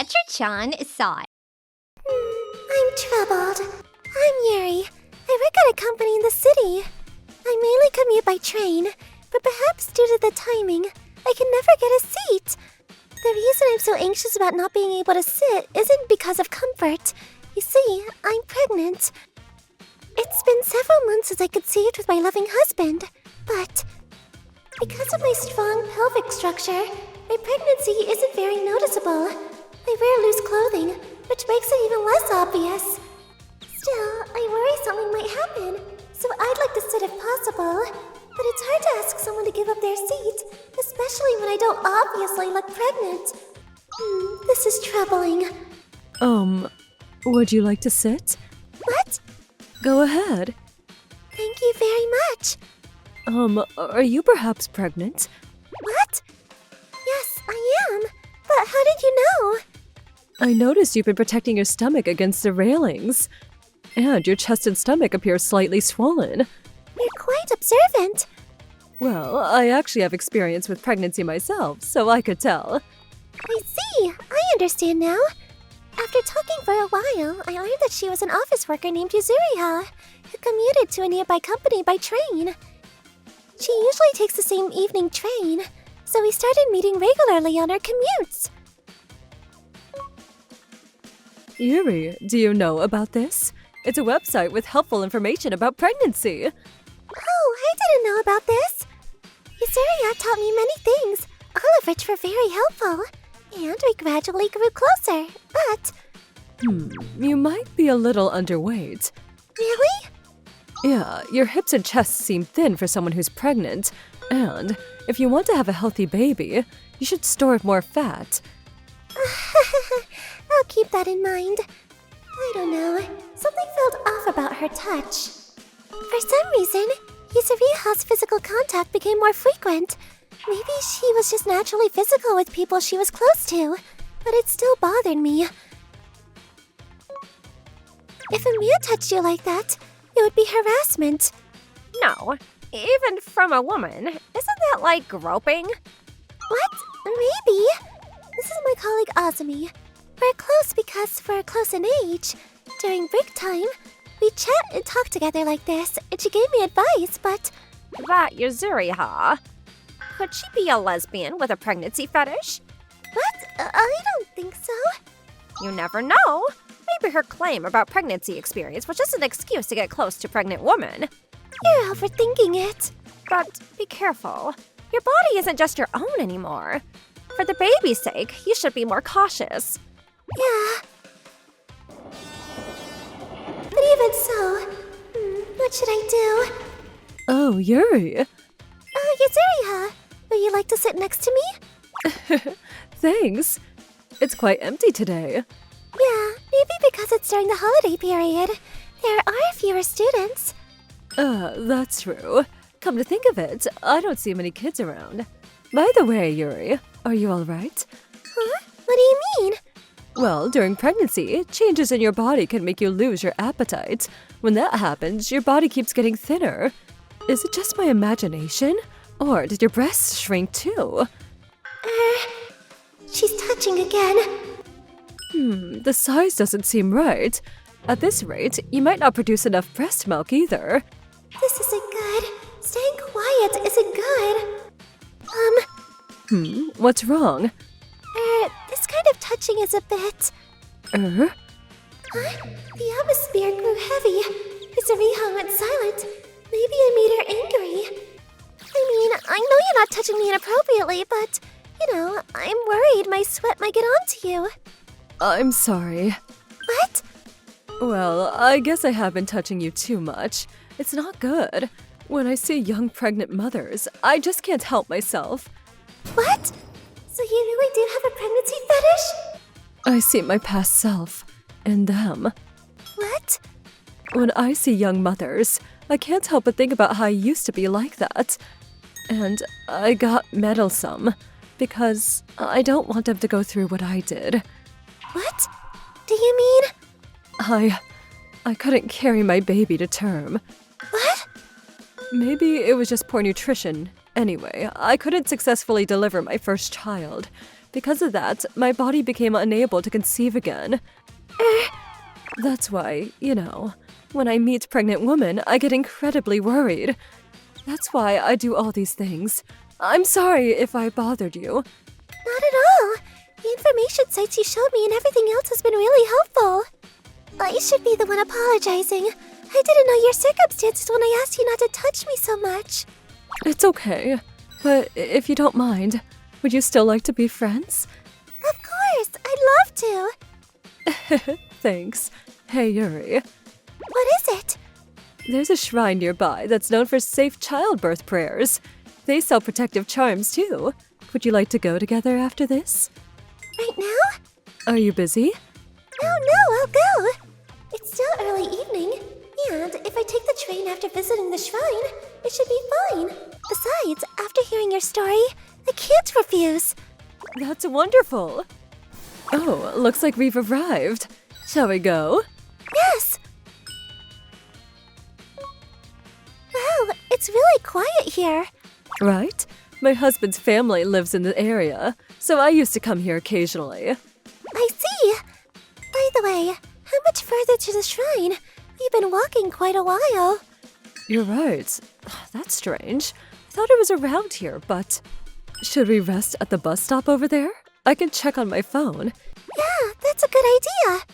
Etra-chan sighed. I'm troubled. I'm Yuri. I work at a company in the city. I mainly commute by train, but perhaps due to the timing, I can never get a seat. The reason I'm so anxious about not being able to sit isn't because of comfort. You see, I'm pregnant. It's been several months since I conceived with my loving husband, but because of my strong pelvic structure, my pregnancy isn't very noticeable. I wear loose clothing, which makes it even less obvious. Still, I worry something might happen, so I'd like to sit if possible. But it's hard to ask someone to give up their seat, especially when I don't obviously look pregnant. This is troubling. Would you like to sit? What? Go ahead. Thank you very much. Are you perhaps pregnant? What? Yes, I am. But how did you know? I noticed you've been protecting your stomach against the railings. And your chest and stomach appear slightly swollen. You're quite observant. Well, I actually have experience with pregnancy myself, so I could tell. I see. I understand now. After talking for a while, I learned that she was an office worker named Yuzuriha, who commuted to a nearby company by train. She usually takes the same evening train, so we started meeting regularly on our commutes. Yuri, do you know about this? It's a website with helpful information about pregnancy. Oh, I didn't know about this. Yuzuriha taught me many things, all of which were very helpful. And we gradually grew closer, but... You might be a little underweight. Really? Yeah, your hips and chest seem thin for someone who's pregnant. And if you want to have a healthy baby, you should store more fat. I'll keep that in mind. I don't know. Something felt off about her touch. For some reason, Yuzuriha's physical contact became more frequent. Maybe she was just naturally physical with people she was close to, but it still bothered me. If a man touched you like that, it would be harassment. No, even from a woman. Isn't that like groping? What? Maybe. This is my colleague Azumi. We're close because we're close in age. During break time, we chat and talk together like this, and she gave me advice, but... That Yuzuriha. Could she be a lesbian with a pregnancy fetish? What? I don't think so. You never know. Maybe her claim about pregnancy experience was just an excuse to get close to pregnant women. You're overthinking it. But be careful. Your body isn't just your own anymore. For the baby's sake, you should be more cautious. Yeah. But even so, what should I do? Oh, Yuri. Yuzuriha, would you like to sit next to me? Thanks. It's quite empty today. Yeah, maybe because it's during the holiday period. There are fewer students. That's true. Come to think of it, I don't see many kids around. By the way, Yuri, are you alright? Huh? What do you mean? Well, during pregnancy, changes in your body can make you lose your appetite. When that happens, your body keeps getting thinner. Is it just my imagination? Or did your breasts shrink too? She's touching again. The size doesn't seem right. At this rate, you might not produce enough breast milk either. This isn't good. Staying quiet isn't good. What's wrong? This kind of touching is a bit... Huh? The atmosphere grew heavy. Yuzuriha went silent. Maybe I made her angry. I mean, I know you're not touching me inappropriately, but, you know, I'm worried my sweat might get onto you. I'm sorry. What? Well, I guess I have been touching you too much. It's not good. When I see young pregnant mothers, I just can't help myself. What? So you really do have a pregnancy fetish? I see my past self in them. What? When I see young mothers, I can't help but think about how I used to be like that. And I got meddlesome because I don't want them to go through what I did. What? Do you mean? I couldn't carry my baby to term. What? Maybe it was just poor nutrition. Anyway, I couldn't successfully deliver my first child. Because of that, my body became unable to conceive again. That's why, when I meet pregnant women, I get incredibly worried. That's why I do all these things. I'm sorry if I bothered you. Not at all. The information sites you showed me and everything else has been really helpful. I should be the one apologizing. I didn't know your circumstances when I asked you not to touch me so much. It's okay. But if you don't mind, would you still like to be friends? Of course, I'd love to. Thanks. Hey, Yuri. What is it? There's a shrine nearby that's known for safe childbirth prayers. They sell protective charms, too. Would you like to go together after this? Right now? Are you busy? Oh no, I'll go. It's still early evening, and if I take the train after visiting the shrine, it should be fine. Besides, after hearing your story, I can't refuse. That's wonderful. Oh, looks like we've arrived. Shall we go? Yes. Wow, it's really quiet here. Right? My husband's family lives in the area, so I used to come here occasionally. I see. By the way, how much further to the shrine? We've been walking quite a while. You're right. That's strange. I thought it was around here, but... Should we rest at the bus stop over there? I can check on my phone. Yeah, that's a good idea.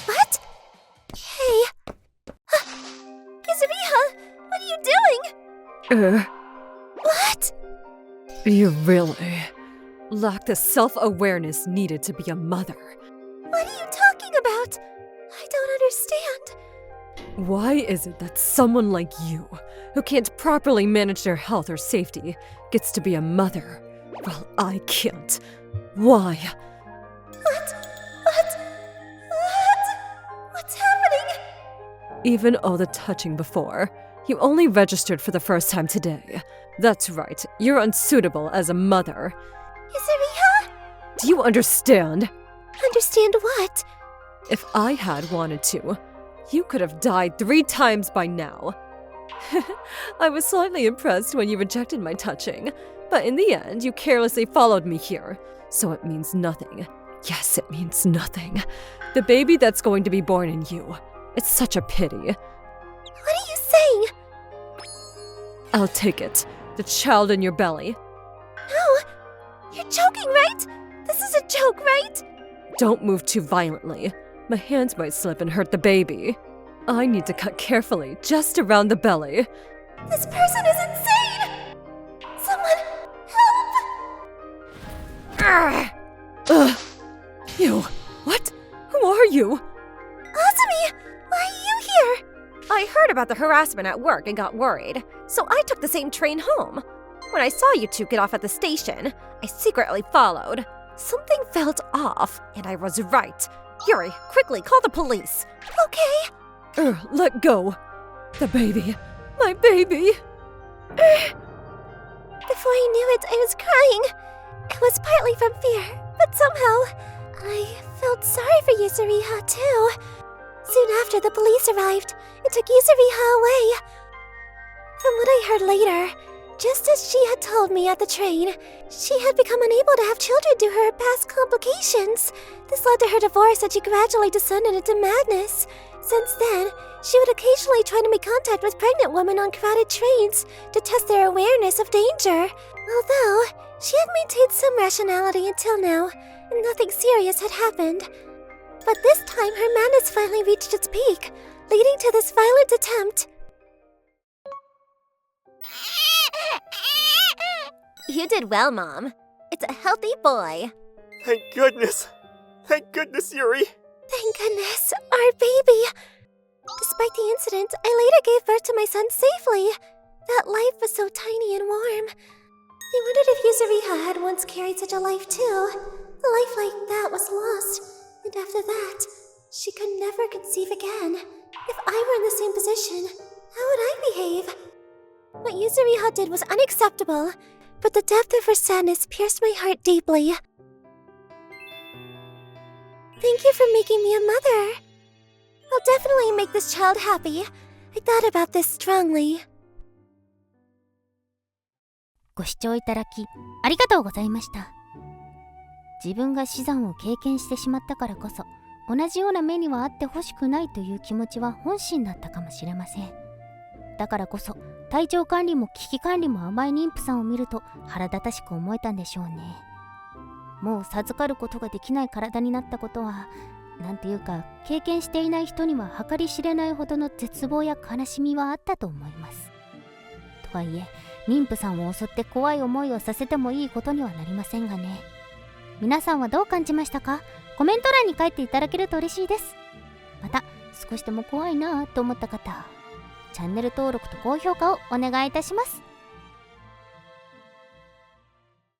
What? Hey. Yuzuriha, what are you doing? What? You really lack the self-awareness needed to be a mother. What are you talking about? I don't understand. Why is it that someone like you, who can't properly manage their health or safety, gets to be a mother, while I can't? Why? What's happening? Even all the touching before, you only registered for the first time today. That's right, you're unsuitable as a mother. Yuzuriha? Do you understand? Understand what? If I had wanted to, you could have died 3 times by now. I was slightly impressed when you rejected my touching, but in the end, you carelessly followed me here, so it means nothing. Yes, it means nothing. The baby that's going to be born in you. It's such a pity. What are you saying? I'll take it. The child in your belly. No! You're joking, right? This is a joke, right? Don't move too violently. My hands might slip and hurt the baby. I need to cut carefully, just around the belly. This person is insane! Someone, help! Ugh! You! What? Who are you? Asumi, why are you here? I heard about the harassment at work and got worried, so I took the same train home. When I saw you two get off at the station, I secretly followed. Something felt off, and I was right. Yuri, quickly call the police. Okay. Let go. The baby. My baby. Before I knew it, I was crying. It was partly from fear, but somehow I felt sorry for Yuzuriha too. Soon after, the police arrived and took Yuzuriha away. From what I heard later, just as she had told me at the train, she had become unable to have children due to her past complications. This led to her divorce, and she gradually descended into madness. Since then, she would occasionally try to make contact with pregnant women on crowded trains to test their awareness of danger. Although, she had maintained some rationality until now, and nothing serious had happened. But this time, her madness finally reached its peak, leading to this violent attempt. You did well, Mom. It's a healthy boy. Thank goodness! Thank goodness, Yuri! Thank goodness, our baby! Despite the incident, I later gave birth to my son safely. That life was so tiny and warm. I wondered if Yuzuriha had once carried such a life too. A life like that was lost, and after that, she could never conceive again. If I were in the same position, how would I behave? What Yuzuriha did was unacceptable, but the depth of her sadness pierced my heart deeply. Thank you for making me a mother. I'll definitely make this child happy. I thought about this strongly. ご視聴いただきありがとうございました。自分が死産を経験してしまったからこそ、同じような目にはあってほしくないという気持ちは本心だったかもしれません。だからこそ体調管理も危機管理も甘い妊婦さんを見ると腹立たしく思えたんでしょうね。もう授かることができない体になったことは、なんていうか経験していない人には計り知れないほどの絶望や悲しみはあったと思います。とはいえ妊婦さんを襲って怖い思いをさせてもいいことにはなりませんがね。皆さんはどう感じましたか？コメント欄に書いていただけると嬉しいです。また少しでも怖いなぁと思った方、チャンネル登録と高評価をお願いいたします。